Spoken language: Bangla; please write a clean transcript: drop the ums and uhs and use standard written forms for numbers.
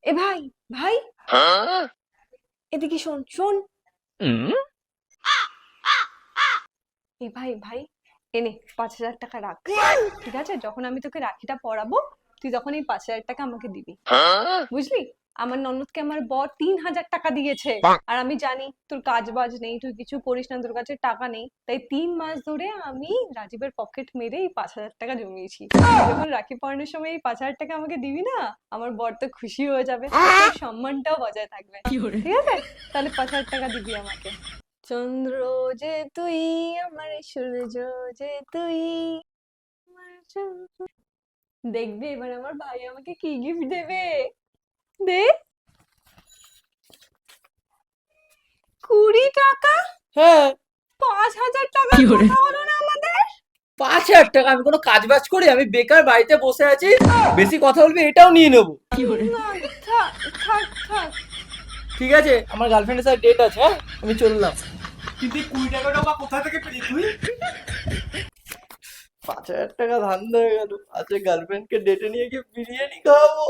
এ ভাই, ভাই, এদিকে শোন, শোন। এ ভাই, ভাই, এনে 5,000 টাকা রাখ। ঠিক আছে, যখন আমি তোকে রাখিটা পরাবো, তুই তখন এই 5,000 টাকা আমাকে দিবি। বুঝলি? আমার ননদকে আমার বর 3,000 টাকা দিয়েছে। আর আমি জানি তোর কাজ বাজ নেই, তুই কিছু করিস না, তোর কাছে টাকা নেই, তাই 3 মাস ধরে আমি রাজীবের পকেট মেরে এই 5,000 টাকা জমিয়েছি। তুই যখন রাখি পরানোর সময় এই 5,000 টাকা আমাকে দিবি না, আমার বর তো খুশি হয়ে যাবে, তোর সম্মানটাও বজায় থাকবে। ঠিক আছে, তাহলে 5,000 টাকা দিবি আমাকে। চন্দ্র যে তুই, আমার সূর্য যে তুই, আমার চন্দ্র। দেখবি এবার আমার ভাই আমাকে কি গিফট দেবে। দে। 20 টাকা। হ্যাঁ। 5,000 টাকার কথা হলো না আমাদের? 5,000 টাকা? আমি কোনো কাজ বাজ করি? আমি বেকার বাড়িতে বসে আছি। বেশি কথা বলবি, এটাও নিয়ে নেবো। না, থাক, থাক, থাক। ঠিক আছে, আমার গার্লফ্রেন্ডের সাথে ডেট আছে, হ্যাঁ আমি চললাম। কিন্তু 20 টাকাটা বা কোথা থেকে পেলি তুই? 5,000 টাকা ধান্দা হয়ে গেল। আজকে গার্লফ্রেন্ডকে ডেটে নিয়ে গিয়ে বিরিয়ানি খাওয়াবো।